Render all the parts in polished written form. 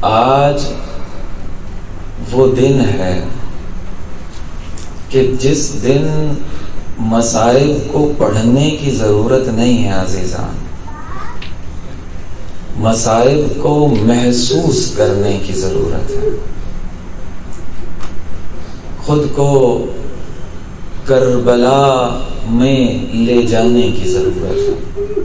آج وہ دن ہے کہ جس دن مصائب کو پڑھنے کی ضرورت نہیں ہے عزیزان، مصائب کو محسوس کرنے کی ضرورت ہے، خود کو کربلا میں لے جانے کی ضرورت ہے۔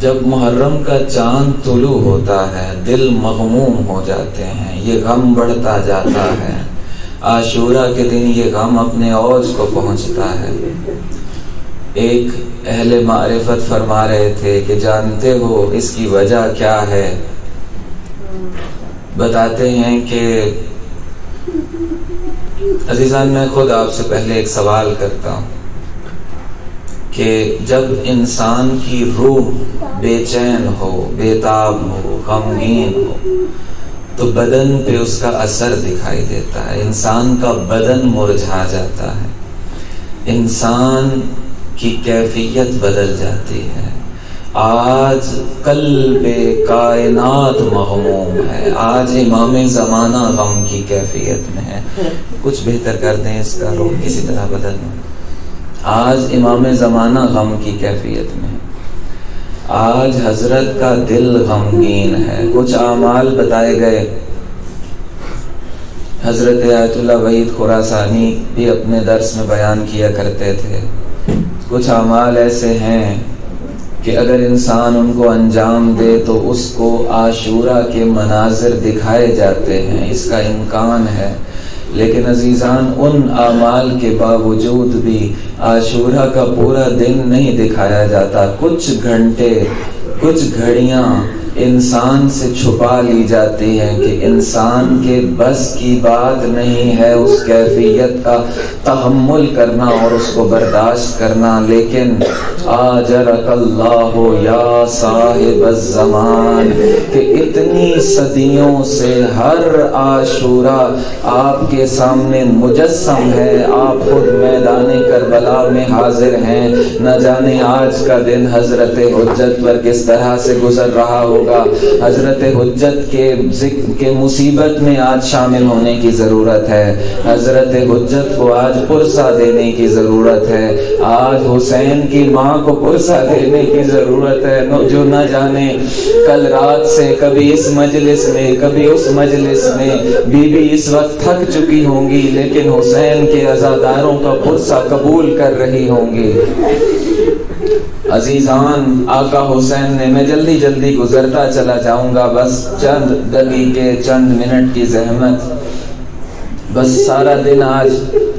جب محرم کا چاند طلوع ہوتا ہے دل مغموم ہو جاتے ہیں، یہ غم بڑھتا جاتا ہے، عاشورہ کے دن یہ غم اپنے اوج کو پہنچتا ہے۔ ایک اہل معرفت فرما رہے تھے کہ جانتے ہو اس کی وجہ کیا ہے؟ بتاتے ہیں کہ عزیزان میں خود آپ سے پہلے ایک سوال کرتا ہوں کہ جب انسان کی روح بے چین ہو، بےتاب ہو، غمگین ہو تو بدن پہ اس کا اثر دکھائی دیتا ہے، انسان کا بدن مرجھا جاتا ہے، انسان کی کیفیت بدل جاتی ہے۔ آج قلب کائنات مغموم ہے، آج امام زمانہ غم کی کیفیت میں ہے۔ کچھ بہتر کر دیں اس کا روح کسی طرح بدل دیں۔ آج امام زمانہ غم کی کیفیت میں ہے، آج حضرت کا دل غمگین ہے۔ کچھ اعمال بتائے گئے، حضرت آیت اللہ وحید خراسانی بھی اپنے درس میں بیان کیا کرتے تھے۔ کچھ اعمال ایسے ہیں کہ اگر انسان ان کو انجام دے تو اس کو عاشورہ کے مناظر دکھائے جاتے ہیں، اس کا امکان ہے، لیکن عزیزان ان اعمال کے باوجود بھی عاشورہ کا پورا دن نہیں دکھایا جاتا۔ کچھ گھنٹے، کچھ گھڑیاں انسان سے چھپا لی جاتی ہیں کہ انسان کے بس کی بات نہیں ہے اس کیفیت کا تحمل کرنا اور اس کو برداشت کرنا، لیکن آجرک اللہ یا صاحب الزمان کہ اتنی صدیوں سے ہر عاشورہ آپ کے سامنے مجسم ہے، آپ خود میدان کربلا میں حاضر ہیں۔ نہ جانے آج کا دن حضرت حجت پر کس طرح سے گزر رہا ہوگا۔ حضرت حجت کے مصیبت میں آج شامل ہونے کی ضرورت ہے، حضرت حجت کو آج پرسہ دینے کی ضرورت ہے، آج حسین کی ماں کو پرسہ دینے کی ضرورت ہے، جو نہ جانے کل رات سے کبھی اس مجلس میں کبھی اس مجلس میں بی بی اس وقت تھک چکی ہوں گی، لیکن حسین کے عزاداروں کا پرسہ قبول کر رہی ہوں گی۔ عزیزان آقا حسین نے، میں جلدی جلدی گزرتا چلا جاؤں گا، بس چند دقیقے چند منٹ کی زحمت، بس سارا دن آج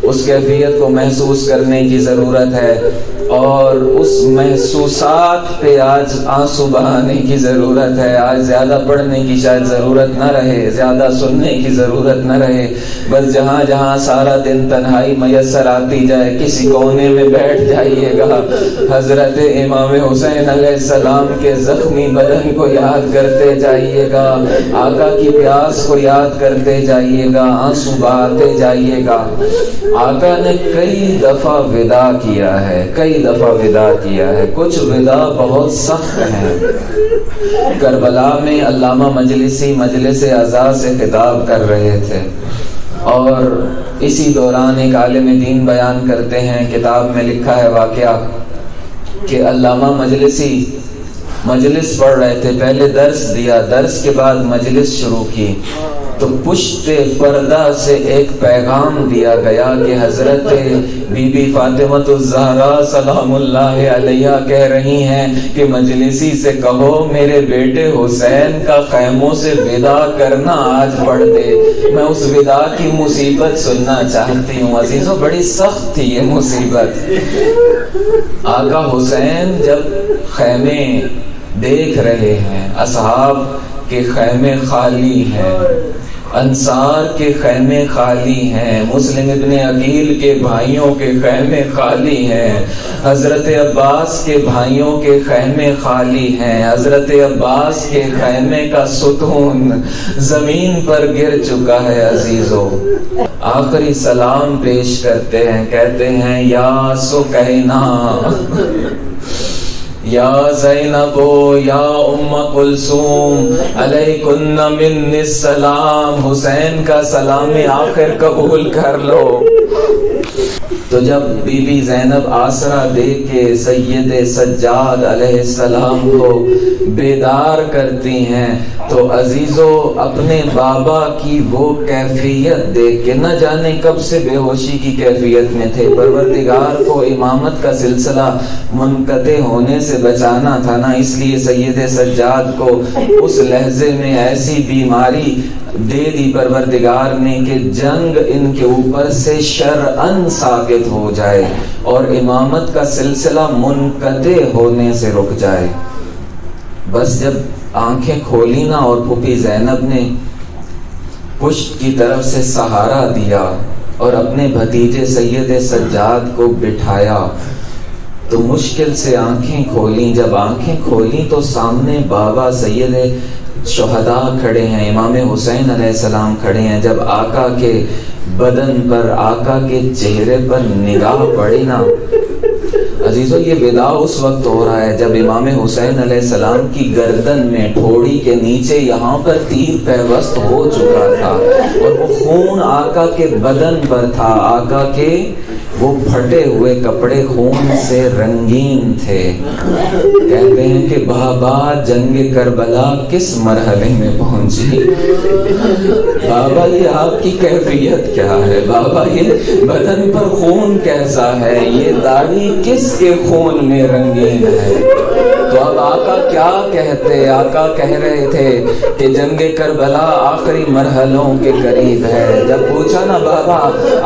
اس کیفیت کو محسوس کرنے کی ضرورت ہے اور اس محسوسات پہ آج آنسو بہانے کی ضرورت ہے۔ آج زیادہ پڑھنے کی شاید ضرورت نہ رہے، زیادہ سننے کی ضرورت نہ رہے، بس جہاں جہاں سارا دن تنہائی میسر آتی جائے کسی کونے میں بیٹھ جائیے گا، حضرت امام حسین علیہ السلام کے زخمی بدن کو یاد کرتے جائیے گا، آقا کی پیاس کو یاد کرتے جائیے گا، آنسو بہاتے جائیے گا۔ آقا نے کئی دفعہ وداع کیا ہے، کئی دفعہ وداع کیا ہے، کچھ وداع بہت سخت ہیں۔ کربلا میں علامہ مجلسی مجلس عزا سے خطاب کر رہے تھے اور اسی دوران ایک عالم دین بیان کرتے ہیں، کتاب میں لکھا ہے واقعہ کہ علامہ مجلسی مجلس پڑھ رہے تھے، پہلے درس دیا، درس کے بعد مجلس شروع کی تو پشت پردہ سے ایک پیغام دیا گیا کہ حضرت بی بی فاطمہ الزہرا سلام اللہ علیہا کہہ رہی ہیں کہ مجلسی سے کہو میرے بیٹے حسین کا خیموں سے وداع کرنا آج پڑھ دے، میں اس وداع کی مصیبت سننا چاہتی ہوں۔ عزیزوں بڑی سخت تھی یہ مصیبت۔ آقا حسین جب خیمے دیکھ رہے ہیں، اصحاب کے خیمے خالی ہیں، انصار کے خیمے خالی ہیں، مسلم ابن عقیل کے بھائیوں کے خیمے خالی ہیں، حضرت عباس کے بھائیوں کے خیمے خالی ہیں، حضرت عباس کے خیمے کا ستون زمین پر گر چکا ہے۔ عزیزو آخری سلام پیش کرتے ہیں، کہتے ہیں یا سکینہ یا زینبو یا ام کلثوم علیکن منی السلام، حسین کا سلام آخر قبول کر لو۔ تو جب بی بی زینب آسرا دے کے سید سجاد علیہ السلام کو بیدار کرتی ہیں تو عزیزو اپنے بابا کی وہ کیفیت دیکھ کے، نہ جانے کب سے بے ہوشی کی کیفیت میں تھے، پروردگار کو امامت کا سلسلہ منقطع ہونے سے بچانا تھا نا، اس لیے سید سجاد کو اس لہجے میں ایسی بیماری دے دی پروردگار نے کہ جنگ ان کے اوپر سے شرعاً ساقط ہو جائے اور امامت کا سلسلہ منقطع ہونے سے رک جائے۔ بس جب آنکھیں کھولی نا اور پھوپھی زینب نے پشت کی طرف سے سہارا دیا اور اپنے بھتیجے سید سجاد کو بٹھایا تو مشکل سے آنکھیں کھولیں۔ جب آنکھیں کھولیں تو سامنے بابا سید شہداء کھڑے ہیں، امام حسین علیہ السلام کھڑے ہیں۔ جب آقا کے بدن پر، آقا کے چہرے پر نگاہ پڑی نا عزیزو، یہ وداع اس وقت ہو رہا ہے جب امام حسین علیہ السلام کی گردن میں ٹھوڑی کے نیچے یہاں پر تیر پیوست ہو چکا تھا اور وہ خون آقا کے بدن پر تھا، آقا کے وہ پھٹے ہوئے کپڑے خون سے رنگین تھے۔ کہتے ہیں کہ بابا جنگ کربلا کس مرحلے میں پہنچی، بابا یہ آپ کی کیفیت کیا ہے، بابا یہ بدن پر خون کیسا ہے، یہ داڑھی کس کے خون میں رنگین ہے۔ تو اب آقا کیا کہتے، آقا کہہ رہے تھے کہ جنگ کربلا آخری مرحلوں کے قریب ہے۔ جب پوچھا نا بابا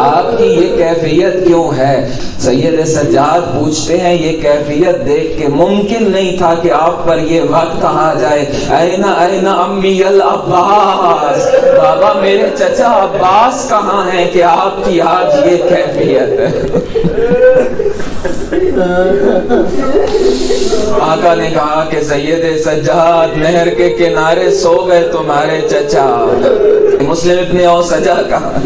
آپ کی یہ کیفیت کیوں ہے، سید سجاد پوچھتے ہیں یہ کیفیت دیکھ کے ممکن نہیں تھا کہ آپ پر یہ وقت کہا جائے این این امی العباس، بابا میرے چچا عباس کہاں ہیں کہ آپ کی آج یہ کیفیت ہے۔ آقا نے کہا کہ سید سجاد نہر کے کنارے سو گئے تمہارے چچا، مسلم ابن اوسجہ کہاں،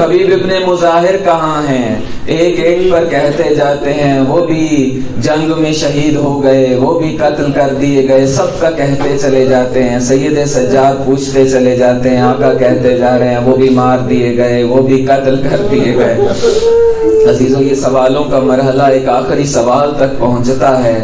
حبیب ابن مظاہر کہاں ہیں، ایک ایک پر کہتے جاتے ہیں، وہ بھی جنگ میں شہید ہو گئے، وہ بھی قتل کر دیے گئے، سب کا کہتے چلے جاتے ہیں۔ سید سجاد پوچھتے چلے جاتے ہیں، آقا کہتے جا رہے ہیں وہ بھی مار دیے گئے، وہ بھی قتل کر دیے گئے۔ عزیزو یہ سوالوں کا مرحلہ ایک آخری سوال تک پہنچتا ہے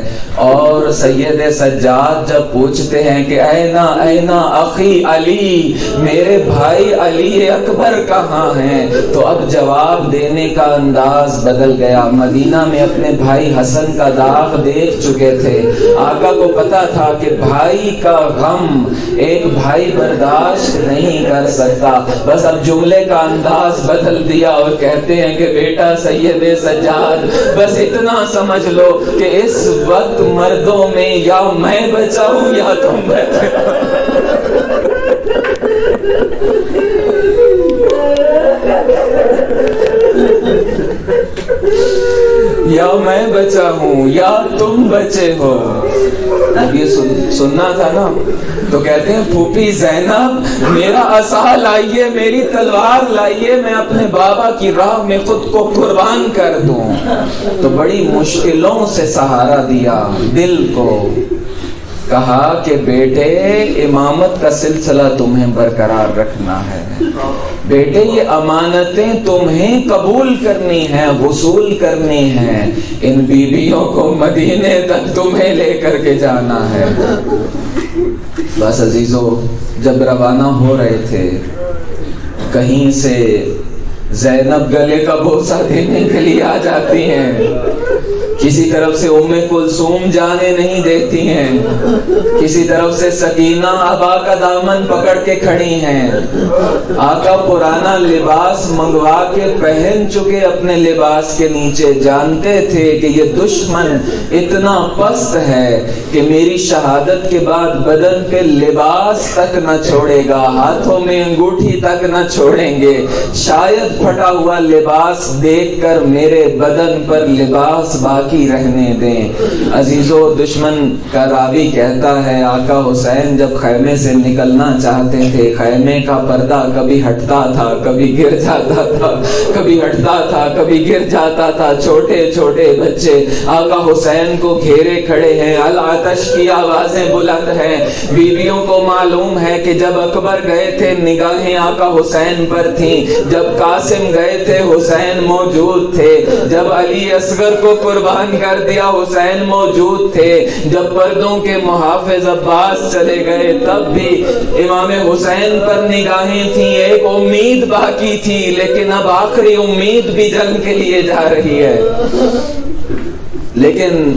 اور سید سجاد جب پوچھتے ہیں کہ اینا اینا اخی علی، میرے بھائی علی اکبر کہاں ہیں، تو اب جواب دینے کا انداز بدل گیا۔ مدینہ میں اپنے بھائی حسن کا داغ دیکھ چکے تھے، آقا کو پتا تھا کہ بھائی کا غم ایک بھائی برداشت نہیں کر سکتا، بس اب جملے کا انداز بدل دیا اور کہتے ہیں کہ بیٹا سید سجاد بس اتنا سمجھ لو کہ اس وقت مردوں میں یا میں بچا ہوں یا تم بچے یا میں بچا ہوں یا تم بچے ہو۔ اب یہ سننا تھا نا تو کہتے ہیں پھوپھی زینب میرا عصا لائیے، میری تلوار لائیے، میں اپنے بابا کی راہ میں خود کو قربان کر دوں۔ تو بڑی مشکلوں سے سہارا دیا دل کو، کہا کہ بیٹے امامت کا سلسلہ تمہیں برقرار رکھنا ہے، بیٹے یہ امانتیں تمہیں قبول کرنی ہیں، وصول کرنی ہیں، ان بیویوں کو مدینے تک تمہیں لے کر کے جانا ہے۔ بس عزیزو جب روانہ ہو رہے تھے کہیں سے زینب گلے کا بوسہ دینے کے لیے آ جاتی ہیں، کسی طرف سے ام کلثوم جانے نہیں دیتی ہیں، کسی طرف سے سکینہ ابا کا دامن پکڑ کے کھڑی ہیں۔ آقا پرانا لباس منگوا کے پہن چکے اپنے لباس کے نیچے، جانتے تھے کہ یہ دشمن اتنا پست ہے کہ میری شہادت کے بعد بدن پہ لباس تک نہ چھوڑے گا، ہاتھوں میں انگوٹھی تک نہ چھوڑیں گے، شاید پھٹا ہوا لباس دیکھ کر میرے بدن پر لباس باقی باقی رہنے دیں۔ عزیزو، دشمن کا راوی کہتا ہے آقا حسین جب خیمے سے نکلنا چاہتے تھے، خیمے کا پردہ کبھی ہٹتا تھا کبھی گر جاتا تھا، کبھی ہٹتا تھا کبھی گر جاتا تھا۔ چھوٹے چھوٹے بچے آقا حسین کو گھیرے کھڑے ہیں، العطش کی آوازیں بلند ہیں۔ بیویوں کو معلوم ہے کہ جب اکبر گئے تھے نگاہیں آقا حسین پر تھیں، جب قاسم گئے تھے حسین موجود تھے، جب علی اصغر کو قربان کر دیا حسین موجود تھے، جب پردوں کے محافظ عباس چلے گئے تب بھی امام حسین پر نگاہیں تھیں۔ ایک امید باقی تھی، لیکن اب آخری امید بھی جنگ کے لیے جا رہی ہے، لیکن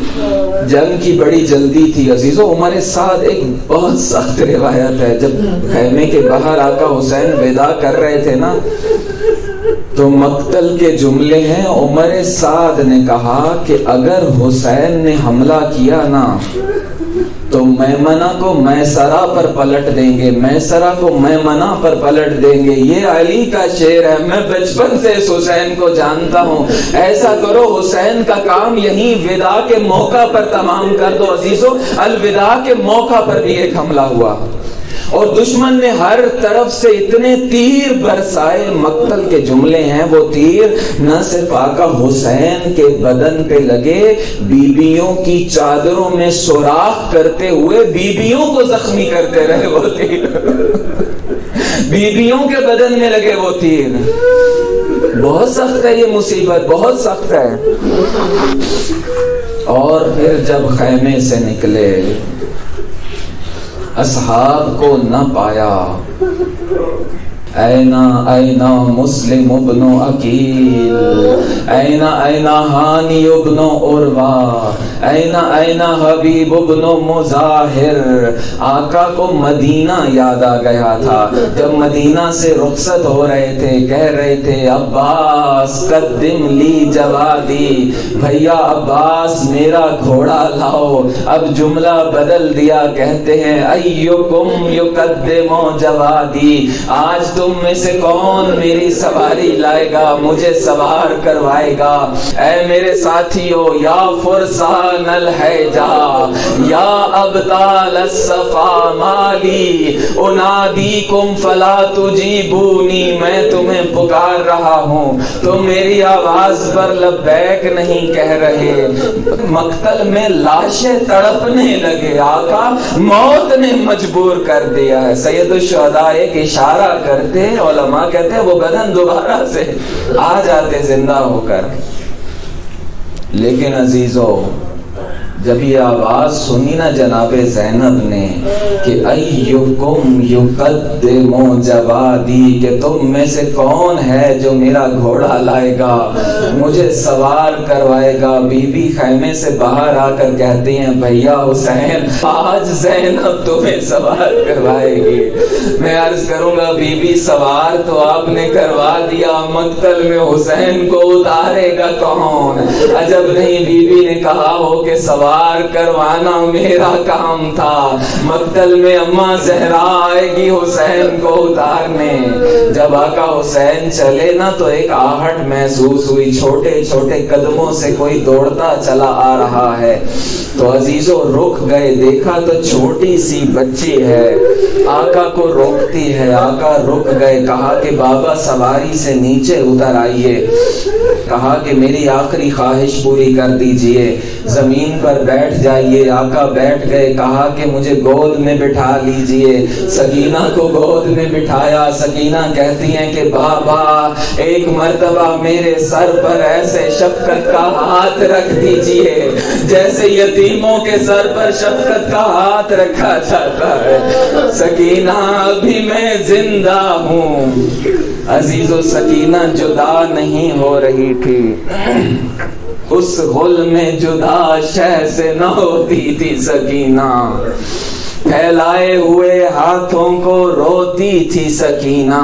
جنگ کی بڑی جلدی تھی۔ عزیزو، عمر سعد ایک بہت سخت روایت ہے، جب خیمے کے باہر آقا حسین وداع کر رہے تھے نا تو مقتل کے جملے ہیں، عمر سعد نے کہا کہ اگر حسین نے حملہ کیا نا تو میمنہ کو میسرہ پر پلٹ دیں گے، میسرہ کو میمنہ پر پلٹ دیں گے۔ یہ علی کا شعر ہے، میں بچپن سے اس حسین کو جانتا ہوں۔ ایسا کرو حسین کا کام یہیں وداع کے موقع پر تمام کر دو۔ عزیزو، الوداع کے موقع پر بھی ایک حملہ ہوا اور دشمن نے ہر طرف سے اتنے تیر برسائے، مقتل کے جملے ہیں، وہ تیر نہ صرف آقا حسین کے بدن پہ لگے، بیبیوں کی چادروں میں سوراخ کرتے ہوئے بیبیوں کو زخمی کرتے رہے وہ تیر بیبیوں کے بدن میں لگے وہ تیر۔ بہت سخت ہے یہ مصیبت، بہت سخت ہے۔ اور پھر جب خیمے سے نکلے اصحاب کو نہ پایا، اینا اینا مسلم ابن عقیل، اینا اینا ہانی ابن عروہ، اینا اینا حبیب ابن مظاہر۔ آقا کو مدینہ یاد آ گیا تھا، جب مدینہ سے رخصت ہو رہے تھے، کہہ رہے تھے عباس قدم لی جوادی، بھیا عباس میرا گھوڑا لاؤ۔ اب جملہ بدل دیا، کہتے ہیں ایکم یقدم جوادی، آج تم میں سے کون میری سواری لائے گا، مجھے سوار کروائے گا۔ اے میرے ساتھیو، یا فرسان الحجا یا ابطال الصفا مالی انادیکم فلا تجیبونی، میں تمہیں پکار رہا ہوں، تم میری آواز پر لبیک نہیں کہہ رہے۔ مقتل میں لاشیں تڑپنے لگے، آقا موت نے مجبور کر دیا ہے۔ سید الشہداء ایک اشارہ کرتے، علماء کہتے ہیں وہ بدن دوبارہ سے آ جاتے زندہ ہو کر۔ لیکن عزیزو، جب یہ آواز سنی نا جناب زینب نے کہ ایکم یقدم جوادی، کہ تم میں سے کون ہے جو میرا گھوڑا لائے گا، مجھے سوار کروائے گا، بی بی خیمے سے باہر آ کر کہتی ہیں بھیا حسین آج زینب تمہیں سوار کروائے گی۔ میں عرض کروں گا بی بی سوار تو آپ نے کروا دیا، مقتل میں حسین کو اتارے گا کون؟ عجب نہیں بی بی نے کہا ہو کہ سوار کروانا میرا کام تھا، مقتل میں اماں زہرا آئے گی حسین کو اتارنے۔ جب آقا حسین چلے نا تو ایک آہٹ محسوس ہوئی، چھوٹے چھوٹے قدموں سے کوئی دوڑتا چلا آ رہا ہے۔ تو عزیزو رک گئے، دیکھا تو چھوٹی سی بچی ہے، آقا کو روکتی ہے، آقا رک گئے، کہا کہ بابا سواری سے نیچے اتر آئیے، کہا کہ میری آخری خواہش پوری کر دیجئے، زمین پر بیٹھ جائیے۔ آقا بیٹھ گئے، کہا کہ مجھے گود میں بٹھا لیجئے، سکینہ کو گود میں بٹھایا۔ سکینہ کہتی ہیں کہ بابا ایک مرتبہ میرے سر پر ایسے شفقت کا ہاتھ رکھ دیجئے جیسے یتیموں کے سر پر شفقت کا ہاتھ رکھا جاتا ہے۔ سکینہ ابھی میں زندہ ہوں۔ عزیزو، سکینہ جدا نہیں ہو رہی تھی، اس غل میں جدا شہ سے نہ ہوتی تھی سکینہ، پھیلائے ہوئے ہاتھوں کو روتی تھی سکینہ،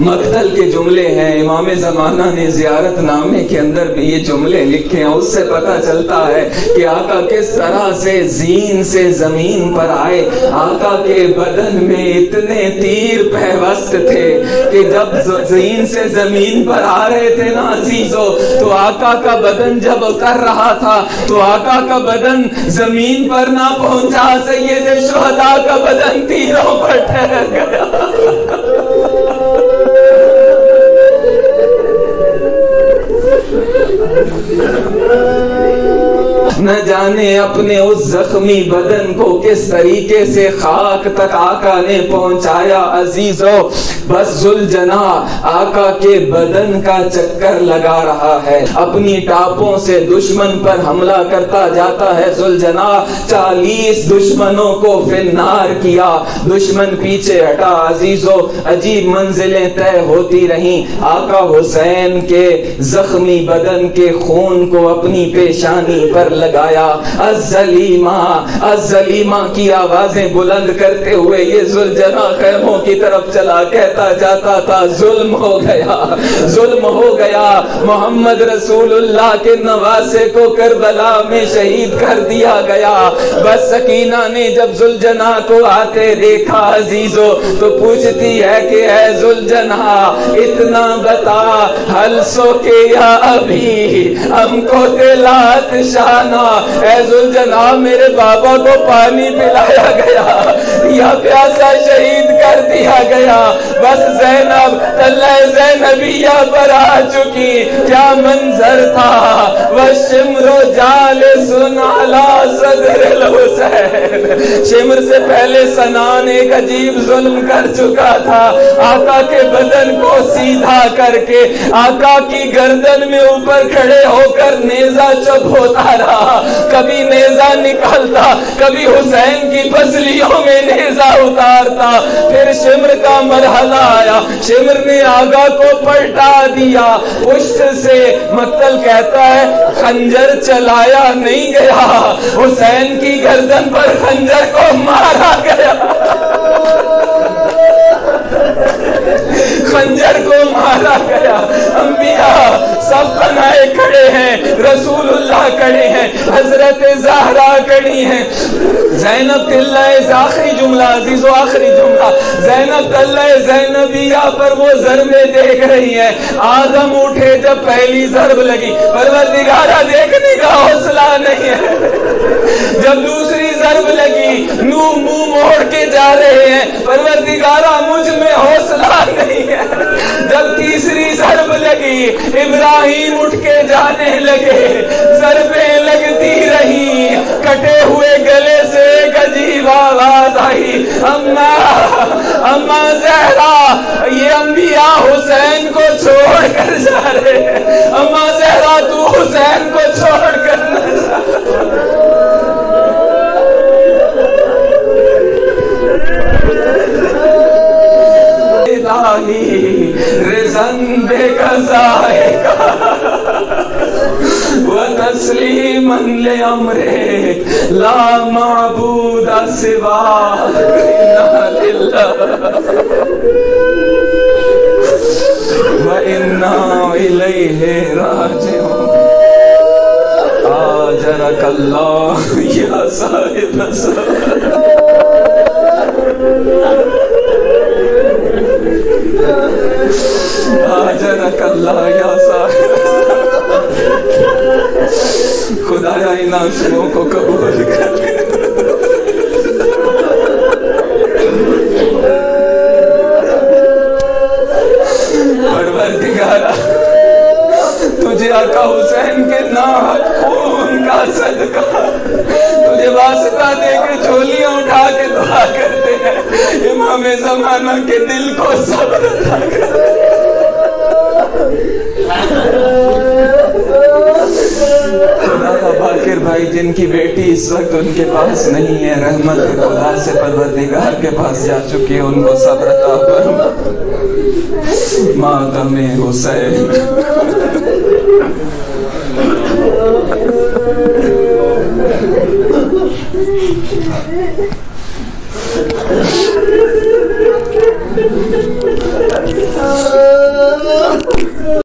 مقتل کے جملے ہیں، امام زمانہ نے زیارت نامے کے اندر بھی یہ جملے لکھے ہیں۔ اس سے پتہ چلتا ہے کہ آقا کس طرح سے زین سے زمین پر آئے۔ آقا کے بدن میں اتنے تیر پیوست تھے کہ جب زین سے زمین پر آ رہے تھے نا عزیزو، تو آقا کا بدن جب اتر رہا تھا تو آقا کا بدن زمین پر نہ پہنچا، سید شہداء کا بدن تیروں پر ٹھہر گیا۔ نہ جانے اپنے اس زخمی بدن کو کس طریقے سے خاک تک آقا نے پہنچایا عزیزو۔ بس ذوالجناح آقا کے بدن کا چکر لگا رہا ہے، اپنی ٹاپوں سے دشمن پر حملہ کرتا جاتا ہے ذوالجناح۔ 40 دشمنوں کو فنار کیا، دشمن پیچھے ہٹا عزیزو۔ عجیب منزلیں طے ہوتی رہیں۔ آقا حسین کے زخمی بدن کے خون کو اپنی پیشانی پر لگایا۔ الزلیمہ الزلیمہ کی آوازیں بلند کرتے ہوئے یہ ذوالجناح خیموں کی طرف چلا، کہتا جاتا تھا ظلم ہو گیا، ظلم ہو گیا، محمد رسول اللہ کے نواسے کو کربلا میں شہید کر دیا گیا۔ بس سکینہ نے جب ذوالجناح کو آتے دیکھا عزیزو تو پوچھتی ہے کہ اے ذوالجناح اتنا بتا، حل سو کے یا ابھی ہم کو دلات شانا۔ اے ذوالجناح میرے بابا کو پانی پلایا گیا یا پیاسا شہید کر دیا گیا؟ بس زینب طلع زینبیہ پر آ چکی، کیا منظر تھا، وَالشِّمْرُ جَالِسٌ عَلَى صَدْرِ الْحُسَيْنِ۔ شمر سے پہلے سنان ایک عجیب ظلم کر چکا تھا، آقا کے بدن کو سیدھا کر کے آقا کی گردن میں اوپر کھڑے ہو کر نیزہ چپ ہوتا رہا، کبھی نیزہ نکالتا، کبھی حسین کی پسلیوں میں نیزہ اتارتا۔ پھر شمر کا مرحلہ آیا، شمر نے آقا کو پلٹا دیا پشت سے۔ مقتل کہتا ہے خنجر چلایا نہیں گیا، حسین کی گردن پر خنجر کو مارا گیا، خنجر کو مارا گیا۔ انبیاء سب بنائے کھڑے ہیں، رسول اللہ کھڑے ہیں، حضرت زہرا کھڑی ہیں، زینب طلع آخری جملہ عزیز و آخری جملہ، زینب طلع زینبیہ پر وہ ضربیں دیکھ رہی ہیں۔ آدم اٹھے جب پہلی ضرب لگی، پروردگارہ دیکھنے کا حوصلہ نہیں ہے۔ جب دوسری ضرب لگی، نوح منہ موڑ کے جا رہے ہیں، پروردگارہ مجھ میں حوصلہ نہیں ہے۔ جب تیسری ضرب لگی، ابراہیم اٹھ کے جانے لگے، ضربیں لگتی رہی، کٹے ہوئے گلے سے ایک عجیب آواز آئی، اماں زہرا، یہ انبیاء حسین کو چھوڑ کر جا رہے ہیں، اماں زہرا تو حسین کو چھوڑ کر نہ جا۔ رزن بے قضائے کا وتسلیما لامرے لا معبود سوا انا للہ وانا الیہ راجعون۔ آجرک اللہ یا صاحب آجرک اللہ یا صاحب، خدایا ان عاشقوں کو قبول کر۔ پروردگارہ تجھے آقا حسین کے ناحق خون کا صدقہ، تجھے واسطہ دے کے جھولیاں اٹھا کے دعا کرتے ہیں، امام زمانہ کے دل کو صبر عطا کر۔ خدا باقر بھائی جن کی بیٹی اس وقت ان کے پاس نہیں ہے، رحمت خدا سے پروردگار کے پاس جا چکی ہے، ان کو صبر عطا فرما۔ ماتم حسین